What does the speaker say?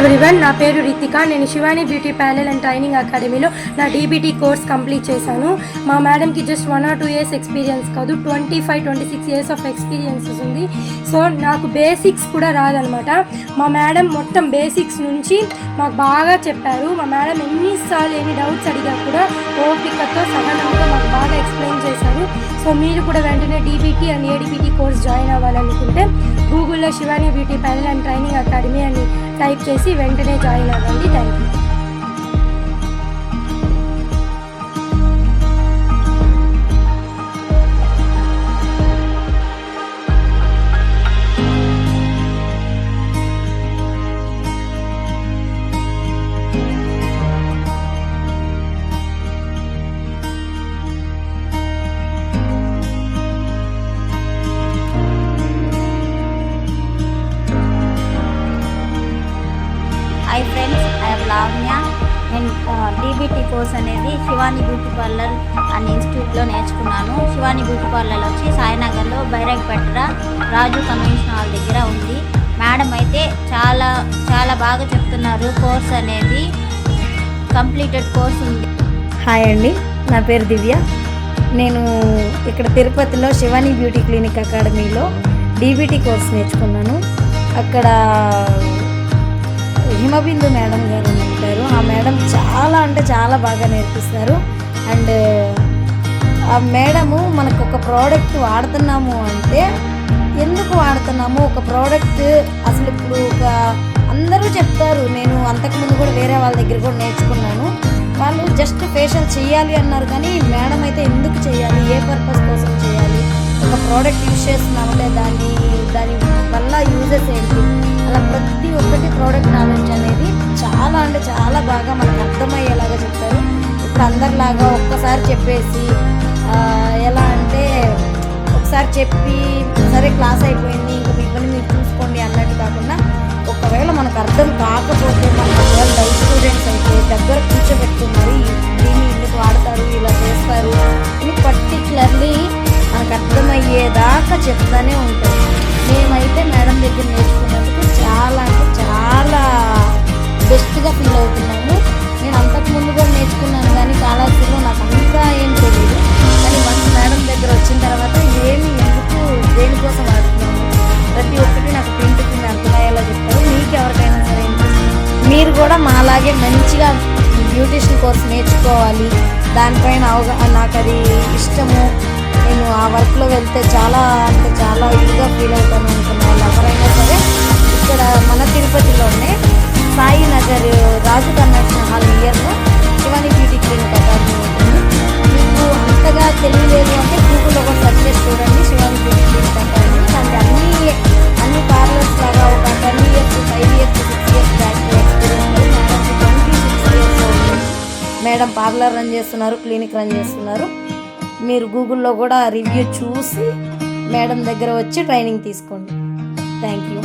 Everyone, నా పేరు రితిక. నేను Shivani beauty parlour and training అకాడమీలో నా డీబీటీ కోర్స్ కంప్లీట్ చేశాను. మా మేడంకి జస్ట్ 1 or 2 years ఎక్స్పీరియన్స్ కాదు, 25-26 years ఆఫ్ ఎక్స్పీరియన్సెస్ ఉంది. సో నాకు బేసిక్స్ కూడా రాదనమాట. మా మేడం మొత్తం బేసిక్స్ నుంచి మాకు బాగా చెప్పారు. మా మేడం ఎన్నిసార్లు ఎన్ని డౌట్స్ అడిగా కూడా ఓపికతో సహనంతో మాకు బాగా ఎక్స్ప్లెయిన్ చేశారు. సో మీరు కూడా వెంటనే డీబీటీ అండ్ ఏడీబీటీ కోర్స్ జాయిన్ అవ్వాలనుకుంటే గూగుల్లో Shivani beauty parlour and training academy అని టైప్ చేసి వెంటనే జాయిన్ అవ్వండి. Thank you. Hi friends, I'm Lavanya. నేను డీబీటీ కోర్స్ అనేది శివాని బ్యూటీ పార్లర్ అనే ఇన్స్టిట్యూట్లో నేర్చుకున్నాను. శివాని బ్యూటీ పార్లర్ వచ్చి సాయినగర్లో బైరాగ్పేట రాజు కన్వెన్షన్ హాల్ దగ్గర ఉంది. మేడం అయితే చాలా చాలా బాగా చెప్తున్నారు. కోర్స్ అనేది కంప్లీటెడ్ కోర్స్ ఉంది. హాయ్ అండి, నా పేరు దివ్య. నేను ఇక్కడ తిరుపతిలో శివాని బ్యూటీ క్లినిక్ అకాడమీలో డీబీటీ కోర్స్ నేర్చుకున్నాను. అక్కడ హిమబిందు మేడం గారు ఉంటారు. ఆ మేడం చాలా అంటే చాలా బాగా నేర్పిస్తారు. అండ్ ఆ మేడము మనకు ఒక ప్రోడక్ట్ వాడుతున్నాము అంటే ఎందుకు వాడుతున్నాము, ఒక ప్రోడక్ట్ అసలు ఇప్పుడు అందరూ చెప్తారు. నేను అంతకుముందు కూడా వేరే వాళ్ళ దగ్గర కూడా నేర్చుకున్నాను. వాళ్ళు జస్ట్ ఫేషియల్ చేయాలి అన్నారు, కానీ మేడం అయితే ఎందుకు చేయాలి, ఏ పర్పస్ కోసం చేయాలి, ఒక ప్రోడక్ట్ యూజ్ చేస్తున్నామంటే దాని వల్ల యూజెస్ ఏంటి, అలా ప్రతి ఒక్కటి ప్రోడక్ట్ నాలెడ్జ్ అనేది చాలా అంటే చాలా బాగా మనకు అర్థమయ్యేలాగా చెప్తారు. ఇప్పుడు అందరిలాగా ఒక్కసారి చెప్పేసి ఎలా అంటే ఒకసారి చెప్పి సరే క్లాస్ అయిపోయింది ఇంకా మీ పని మీరు చూసుకోండి అన్నట్టు కాకుండా, ఒకవేళ మనకు అర్థం కాకపోతే మన డౌట్ స్టూడెంట్స్ అయితే దగ్గర కూర్చోబెట్టుకున్నారు, దీన్ని ఇందుకు వాడతారు, ఇలా చేస్తారు అని పర్టికులర్లీ మనకు అర్థమయ్యేదాకా చెప్తానే ఉంటారు. మేమైతే మేడం దగ్గర నేర్చుకున్నందుకు చాలా అంటే చాలా బెస్ట్గా ఫీల్ అవుతున్నాము. నేను అంతకుముందు కూడా నేర్చుకున్నాను, కానీ కాలేజీలో నాకు అంతా ఏం తెలియదు. కానీ వన్స్ మేడం దగ్గర వచ్చిన తర్వాత ఏమి ఎందుకు దేనికోసం ఆడుతున్నాము ప్రతి ఒక్కటి నాకు ప్రింట్ కింద అర్థమయ్యేలా చెప్తారు. మీకు ఎవరికైనా సరే మీరు కూడా మాలాగే మంచిగా బ్యూటిషియన్ కోర్స్ నేర్చుకోవాలి, దానిపైన నాకు అది ఇష్టము, నేను ఆ వర్క్లో వెళ్తే చాలా అంటే చాలా ఇదిగా ఫీల్ అవుతాను అనుకున్న వాళ్ళు ఎవరైనా సరే ఇక్కడ మన తిరుపతిలోనే సాయినగర్ రాజు కన్వెన్షన్ హాల్ నియర్లో శివాని బ్యూటీ క్లినిక్ అకాడమీ ఉంటుంది. మీకు అంతగా తెలియలేదు అంటే గూగుల్లో కూడా సెర్చ్ చేసి చూడండి, శివాని బ్యూటీ క్లినిక్ అకాడమీ. దానికి అన్ని పార్లర్స్ లాగా ఒక 10 years, 5 years, 6 years back experience. మేడంకి 26 years అవుతుంది. మేడం పార్లర్ రన్ చేస్తున్నారు, క్లినిక్ రన్ చేస్తున్నారు. మీరు గూగుల్లో కూడా రివ్యూ చూసి మేడం దగ్గర వచ్చి ట్రైనింగ్ తీసుకోండి. Thank you.